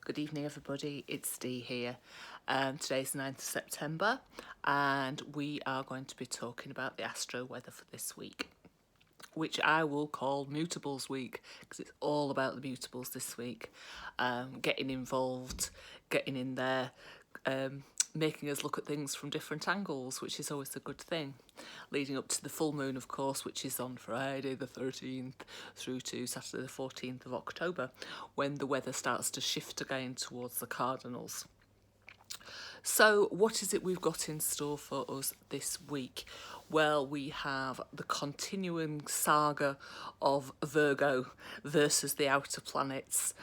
Good evening, everybody. It's Dee here. Today's the 9th of September, and we are going to be talking about the Astro weather for this week, which I will call Mutables week, because it's all about the mutables this week. Getting involved, getting in there, making us look at things from different angles, which is always a good thing. Leading up to the full moon, of course, which is on Friday the 13th through to Saturday the 14th of October, when the weather starts to shift again towards the cardinals. So what is it we've got in store for us this week? Well, we have the continuing saga of Virgo versus the outer planets.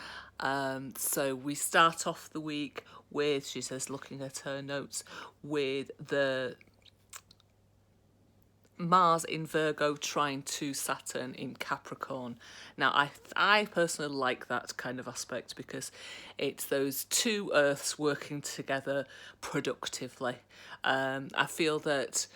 So we start off the week with, she says, looking at her notes, with the Mars in Virgo trying to Saturn in Capricorn. Now, I personally like that kind of aspect because it's those two Earths working together productively. I feel that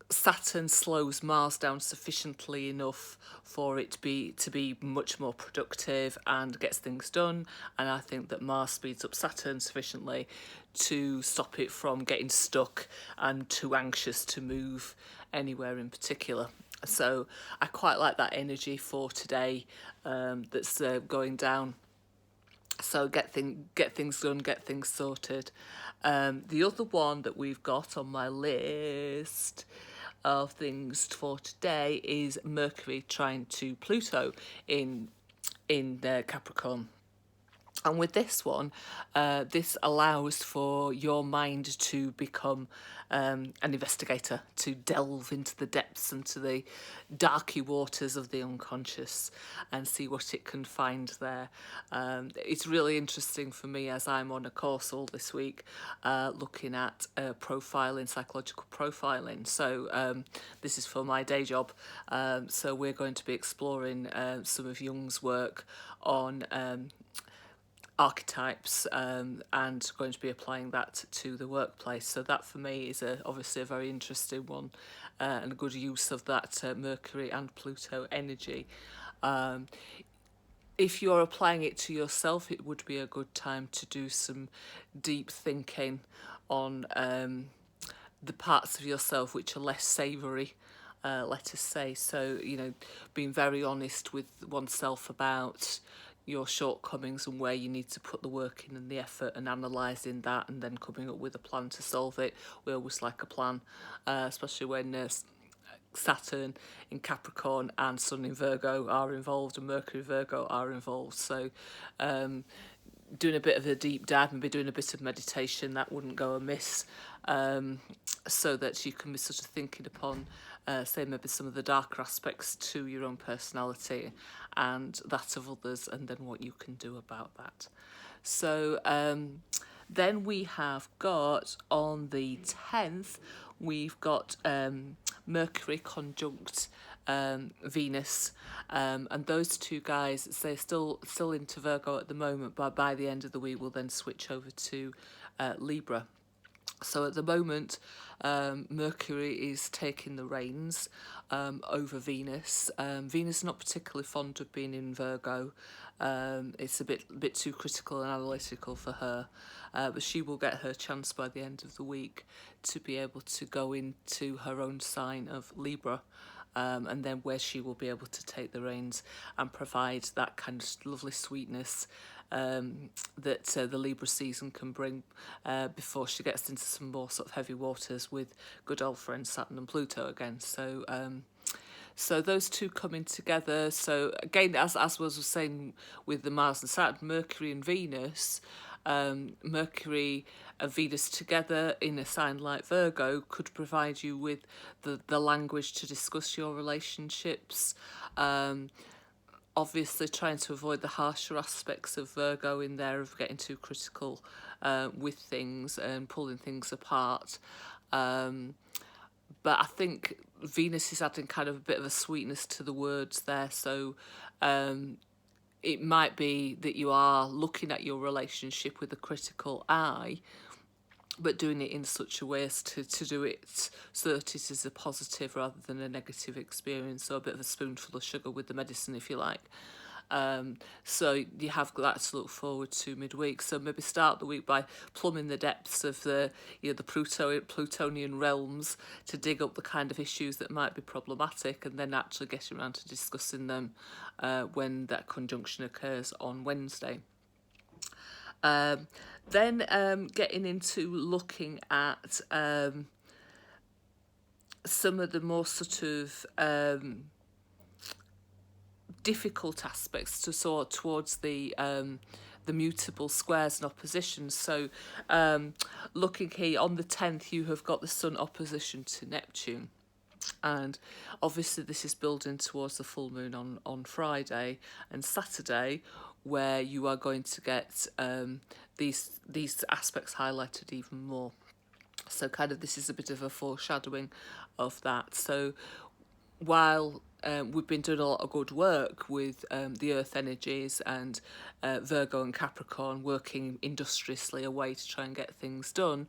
Saturn slows Mars down sufficiently enough for it to be much more productive and gets things done, and I think that Mars speeds up Saturn sufficiently to stop it from getting stuck and too anxious to move anywhere in particular. So I quite like that energy for today that's going down. So get things done, get things sorted. The other one that we've got on my list of things for today is Mercury trying to Pluto in Capricorn. And with this one, this allows for your mind to become an investigator, to delve into the depths and to the darky waters of the unconscious and see what it can find there. It's really interesting for me as I'm on a course all this week looking at profiling, psychological profiling. So this is for my day job. So we're going to be exploring some of Jung's work on archetypes and going to be applying that to the workplace. So that for me is obviously a very interesting one and a good use of that Mercury and Pluto energy. If you're applying it to yourself, it would be a good time to do some deep thinking on the parts of yourself which are less savoury, let us say. So, being very honest with oneself about your shortcomings and where you need to put the work in and the effort, and analysing that and then coming up with a plan to solve it. We always like a plan, especially when Saturn in Capricorn and Sun in Virgo are involved and Mercury Virgo are involved. So doing a bit of a deep dive, maybe doing a bit of meditation, that wouldn't go amiss, so that you can be sort of thinking upon say maybe some of the darker aspects to your own personality and that of others, and then what you can do about that. So then we have got on the 10th, we've got Mercury conjunct Venus, and those two guys, they're still into Virgo at the moment, but by the end of the week we'll then switch over to Libra. So at the moment, Mercury is taking the reins over Venus. Venus is not particularly fond of being in Virgo. It's a bit too critical and analytical for her, but she will get her chance by the end of the week to be able to go into her own sign of Libra. And then where she will be able to take the reins and provide that kind of lovely sweetness that the Libra season can bring before she gets into some more sort of heavy waters with good old friends Saturn and Pluto again. So those two coming together. So again, as was saying with the Mars and Saturn, Mercury and Venus, Mercury and Venus together in a sign like Virgo could provide you with the language to discuss your relationships. Obviously trying to avoid the harsher aspects of Virgo in there, of getting too critical with things and pulling things apart. But I think Venus is adding kind of a bit of a sweetness to the words there. So it might be that you are looking at your relationship with a critical eye, but doing it in such a way as to do it so that it is a positive rather than a negative experience, so a bit of a spoonful of sugar with the medicine, if you like. So you have that to look forward to midweek. So maybe start the week by plumbing the depths of the the Plutonian realms to dig up the kind of issues that might be problematic, and then actually getting around to discussing them when that conjunction occurs on Wednesday. Then getting into looking at some of the more sort of difficult aspects to sort towards the mutable squares and oppositions. So looking here on the 10th, you have got the Sun opposition to Neptune. And obviously this is building towards the full moon on Friday and Saturday, where you are going to get these aspects highlighted even more. So kind of this is a bit of a foreshadowing of that. So while we've been doing a lot of good work with the earth energies and Virgo and Capricorn working industriously away to try and get things done,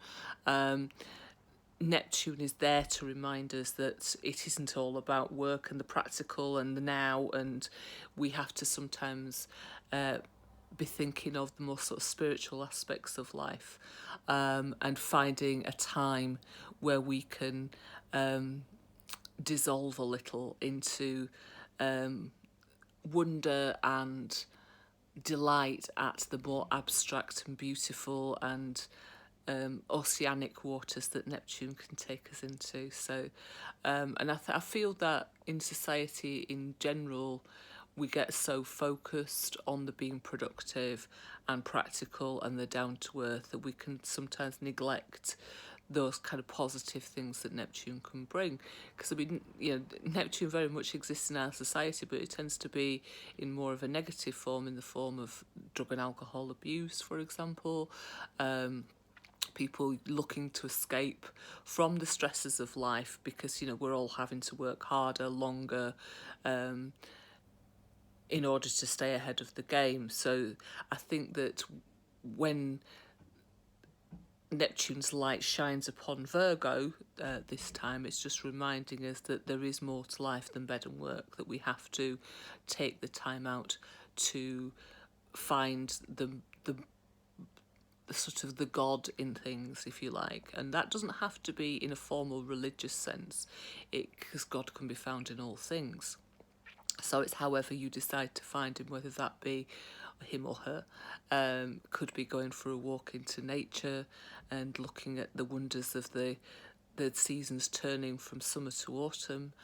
Neptune is there to remind us that it isn't all about work and the practical and the now, and we have to sometimes be thinking of the more sort of spiritual aspects of life, and finding a time where we can dissolve a little into wonder and delight at the more abstract and beautiful and oceanic waters that Neptune can take us into. So, and I feel that in society in general, we get so focused on the being productive and practical and the down to earth that we can sometimes neglect those kind of positive things that Neptune can bring. Because I mean, Neptune very much exists in our society, but it tends to be in more of a negative form, in the form of drug and alcohol abuse, for example. People looking to escape from the stresses of life because we're all having to work harder, longer, in order to stay ahead of the game. So I think that when Neptune's light shines upon Virgo this time, it's just reminding us that there is more to life than bed and work, that we have to take the time out to find the sort of the God in things, if you like. And that doesn't have to be in a formal religious sense, because God can be found in all things. So it's however you decide to find him, whether that be him or her. Could be going for a walk into nature and looking at the wonders of the seasons turning from summer to autumn,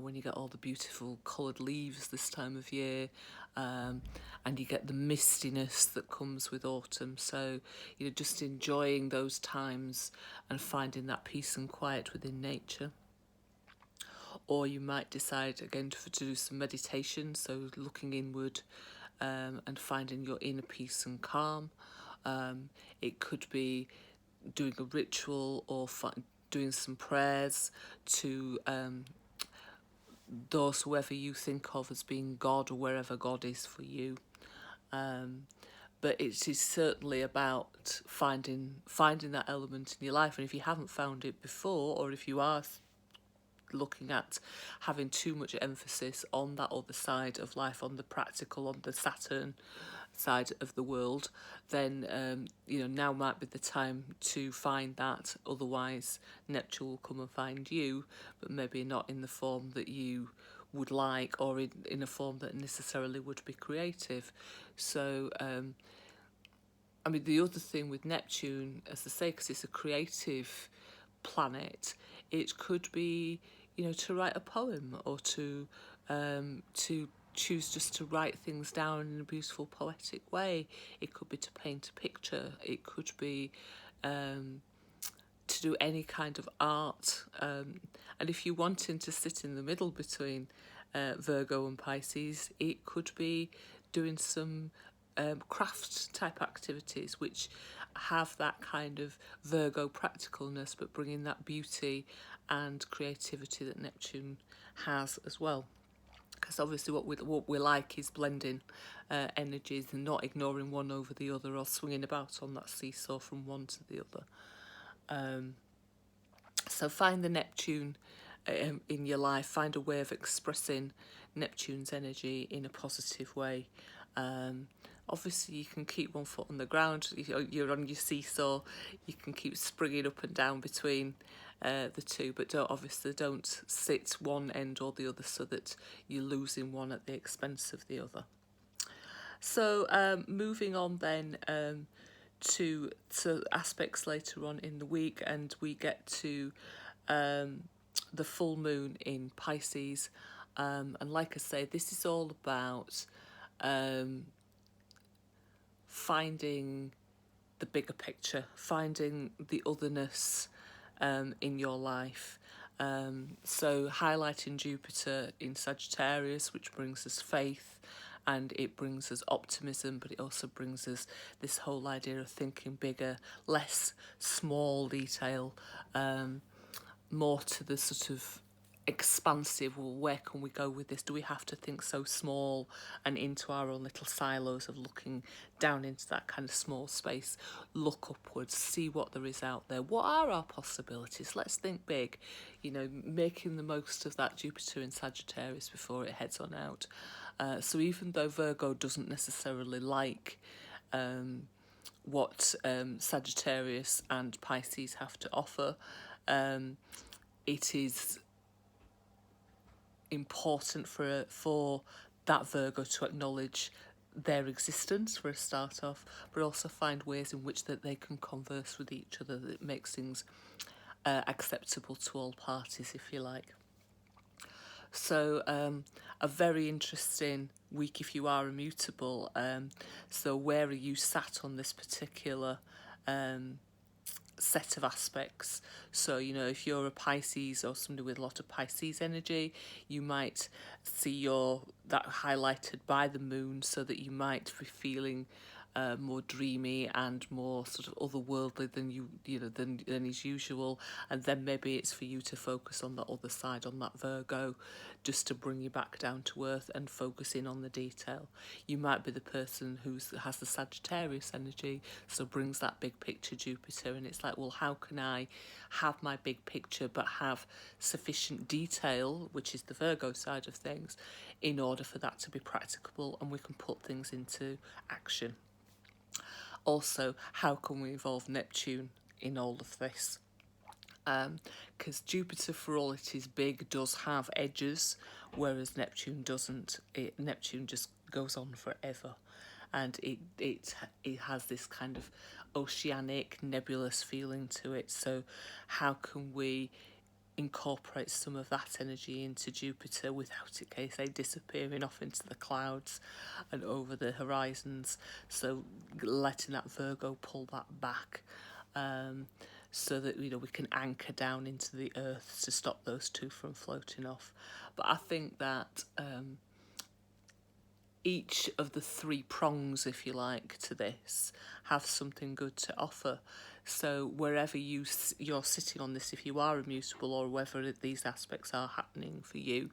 when you get all the beautiful coloured leaves this time of year, and you get the mistiness that comes with autumn. So just enjoying those times and finding that peace and quiet within nature. Or you might decide again to do some meditation, so looking inward and finding your inner peace and calm. It could be doing a ritual or doing some prayers to those whoever you think of as being God, or wherever God is for you. But it is certainly about finding that element in your life. And if you haven't found it before, or if you are looking at having too much emphasis on that other side of life, on the practical, on the Saturn side of the world, then now might be the time to find that. Otherwise Neptune will come and find you, but maybe not in the form that you would like, or in a form that necessarily would be creative. So I mean, the other thing with Neptune, as I say, because it's a creative planet, it could be to write a poem, or to choose just to write things down in a beautiful poetic way. It could be to paint a picture. It could be to do any kind of art. And if you're wanting to sit in the middle between Virgo and Pisces, it could be doing some craft type activities which have that kind of Virgo practicalness, but bringing that beauty and creativity that Neptune has as well. Because obviously what we like is blending energies and not ignoring one over the other, or swinging about on that seesaw from one to the other. So find the Neptune in your life, find a way of expressing Neptune's energy in a positive way. Obviously, you can keep one foot on the ground. You're on your seesaw. You can keep springing up and down between the two, but don't sit one end or the other so that you're losing one at the expense of the other. So moving on then to aspects later on in the week, and we get to the full moon in Pisces, and like I say, this is all about finding the bigger picture, finding the otherness in your life. So highlighting Jupiter in Sagittarius, which brings us faith, and it brings us optimism, but it also brings us this whole idea of thinking bigger, less small detail, more to the sort of expansive, well, where can we go with this? Do we have to think so small and into our own little silos of looking down into that kind of small space? Look upwards, see what there is out there. What are our possibilities? Let's think big, making the most of that Jupiter in Sagittarius before it heads on out. So even though Virgo doesn't necessarily like what Sagittarius and Pisces have to offer, it is important for that Virgo to acknowledge their existence for a start off, but also find ways in which that they can converse with each other that makes things acceptable to all parties, if you like. So a very interesting week if you are immutable. So where are you sat on this particular set of aspects? So if you're a Pisces or somebody with a lot of Pisces energy, you might see that highlighted by the moon, so that you might be feeling more dreamy and more sort of otherworldly than is usual, and then maybe it's for you to focus on the other side, on that Virgo, just to bring you back down to earth and focus in on the detail. You might be the person who has the Sagittarius energy, so brings that big picture Jupiter, and it's like, well, how can I have my big picture but have sufficient detail, which is the Virgo side of things, in order for that to be practicable and we can put things into action. Also, how can we involve Neptune in all of this? Because Jupiter, for all it is big, does have edges, whereas Neptune doesn't. Neptune just goes on forever, and it has this kind of oceanic, nebulous feeling to it. So how can we incorporate some of that energy into Jupiter without it, say, disappearing off into the clouds and over the horizons? So letting that Virgo pull that back, so that we can anchor down into the earth to stop those two from floating off. But I think that each of the three prongs, if you like, to this have something good to offer. So wherever you're sitting on this, if you are immutable, or whether these aspects are happening for you,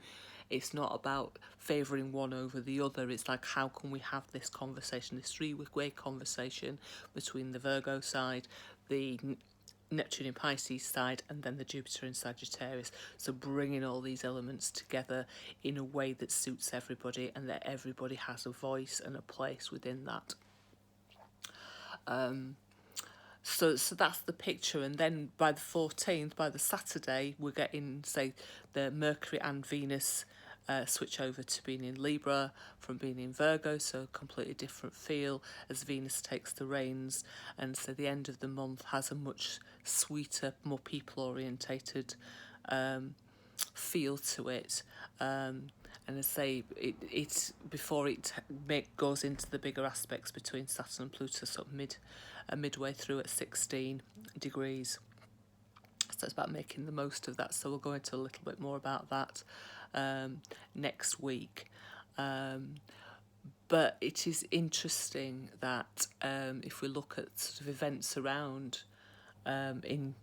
it's not about favouring one over the other. It's like, how can we have this conversation, this three-way conversation between the Virgo side, the Neptune in Pisces side, and then the Jupiter in Sagittarius. So bringing all these elements together in a way that suits everybody, and that everybody has a voice and a place within that. So that's the picture. And then by the 14th, by the Saturday, we're getting, say, the Mercury and Venus switch over to being in Libra from being in Virgo, so a completely different feel as Venus takes the reins. And so the end of the month has a much sweeter, more people orientated feel to it. And I say it before it goes into the bigger aspects between Saturn and Pluto, sort of midway through at 16 degrees. So it's about making the most of that. So we'll go into a little bit more about that next week. But it is interesting that if we look at sort of events around in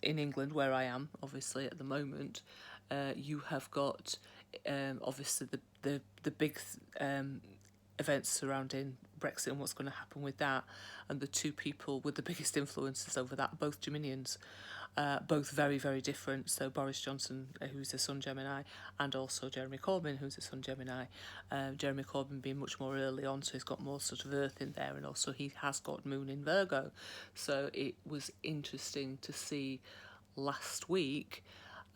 England, where I am obviously at the moment, you have got obviously the big events surrounding Brexit and what's going to happen with that. And the two people with the biggest influences over that, both Dominions, both very, very different. So Boris Johnson, who's a Sun Gemini, and also Jeremy Corbyn, who's a Sun Gemini. Jeremy Corbyn being much more early on, so he's got more sort of Earth in there, and also he has got Moon in Virgo. So it was interesting to see last week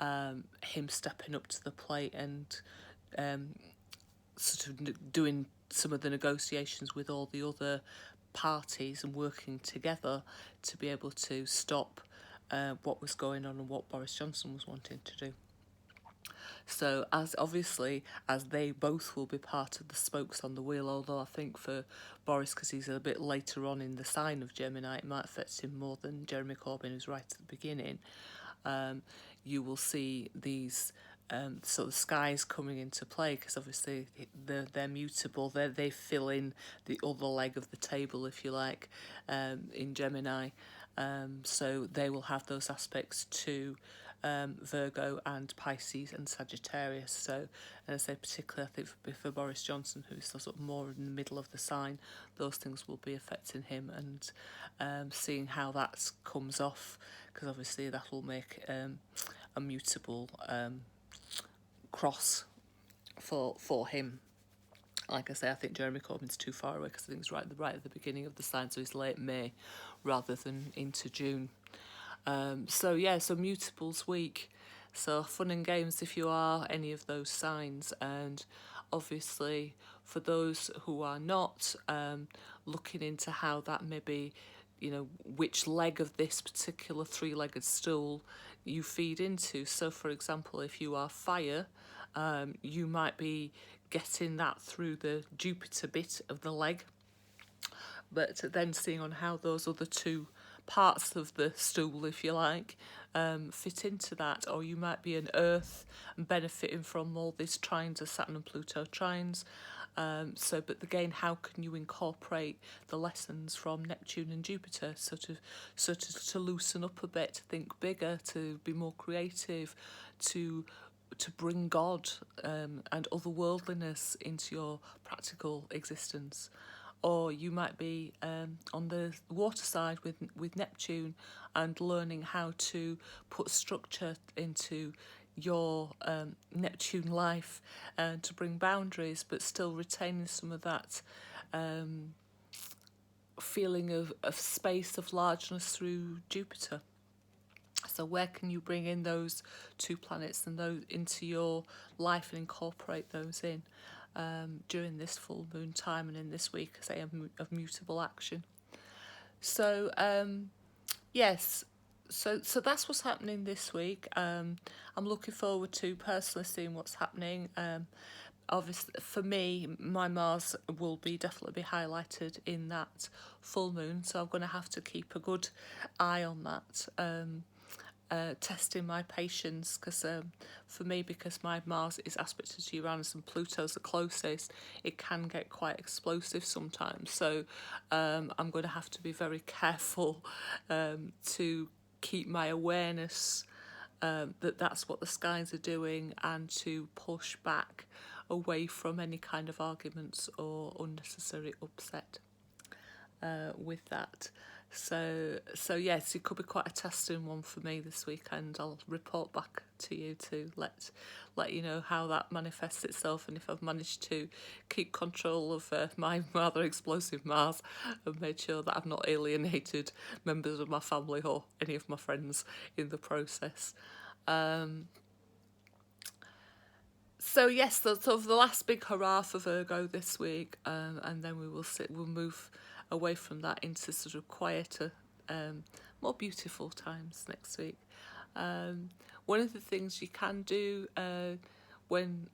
him stepping up to the plate and sort of doing some of the negotiations with all the other parties and working together to be able to stop what was going on and what Boris Johnson was wanting to do. So as they both will be part of the spokes on the wheel, although I think for Boris, because he's a bit later on in the sign of Gemini, it might affect him more than Jeremy Corbyn, who's right at the beginning. You will see these sort of skies coming into play, because obviously they're mutable. They fill in the other leg of the table, if you like, in Gemini. So they will have those aspects to Virgo and Pisces and Sagittarius. So, and I say particularly, I think for Boris Johnson, who's sort of more in the middle of the sign, those things will be affecting him, and seeing how that comes off, because obviously that will make a mutable cross for him. Like I say, I think Jeremy Corbyn's too far away, because I think he's right at the beginning of the sign, so he's late May rather than into June. So Mutables week. So fun and games if you are any of those signs, and obviously for those who are not, looking into how that maybe, which leg of this particular three-legged stool you feed into. So for example, if you are fire, you might be getting that through the Jupiter bit of the leg, but then seeing on how those other two parts of the stool, if you like, fit into that. Or you might be an Earth and benefiting from all these trines of Saturn and Pluto trines. But again, how can you incorporate the lessons from Neptune and Jupiter, to loosen up a bit, to think bigger, to be more creative, to bring God and otherworldliness into your practical existence. Or you might be on the water side with Neptune and learning how to put structure into your Neptune life and to bring boundaries, but still retaining some of that feeling of space, of largeness through Jupiter. So where can you bring in those two planets and those into your life and incorporate those in during this full moon time and in this week, say, of mutable action? So yes, so that's what's happening this week. I'm looking forward to personally seeing what's happening. Obviously, for me, my Mars will definitely be highlighted in that full moon, so I'm going to have to keep a good eye on that. Testing my patience, because for me, because my Mars is aspected to Uranus and Pluto's the closest, it can get quite explosive sometimes. So I'm going to have to be very careful to keep my awareness that's what the skies are doing, and to push back away from any kind of arguments or unnecessary upset with that. So yes, it could be quite a testing one for me this weekend. I'll report back to you to let you know how that manifests itself, and if I've managed to keep control of my rather explosive Mars and made sure that I've not alienated members of my family or any of my friends in the process. So yes, sort of the last big hurrah for Virgo this week, and then we'll move away from that into sort of quieter, more beautiful times next week. One of the things you can do when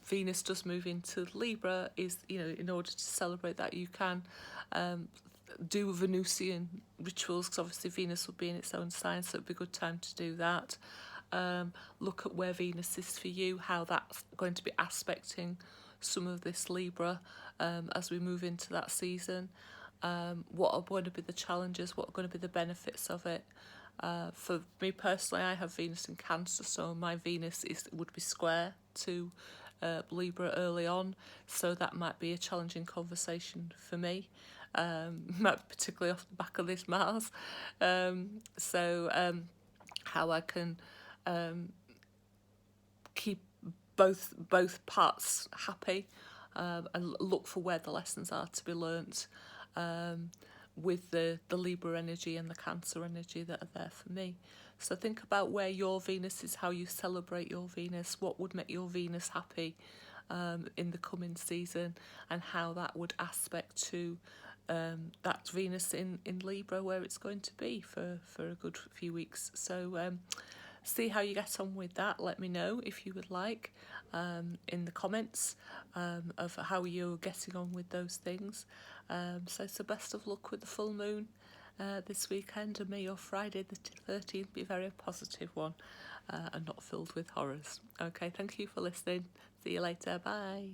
Venus does move into Libra is, in order to celebrate that, you can do Venusian rituals, because obviously Venus will be in its own sign, so it'd be a good time to do that. Look at where Venus is for you, how that's going to be aspecting some of this Libra as we move into that season. What are going to be the challenges? What are going to be the benefits of it? For me personally, I have Venus in Cancer, so my Venus would be square to Libra early on, so that might be a challenging conversation for me, particularly off the back of this Mars. How I can keep both parts happy, and look for where the lessons are to be learnt, with the Libra energy and the Cancer energy that are there for me. So think about where your Venus is, how you celebrate your Venus, what would make your Venus happy in the coming season, and how that would aspect to that Venus in Libra, where it's going to be for a good few weeks. So see how you get on with that. Let me know if you would like, in the comments, of how you're getting on with those things. So best of luck with the full moon this weekend, and may your Friday the 13th be a very positive one, and not filled with horrors. Okay, thank you for listening. See you later. Bye.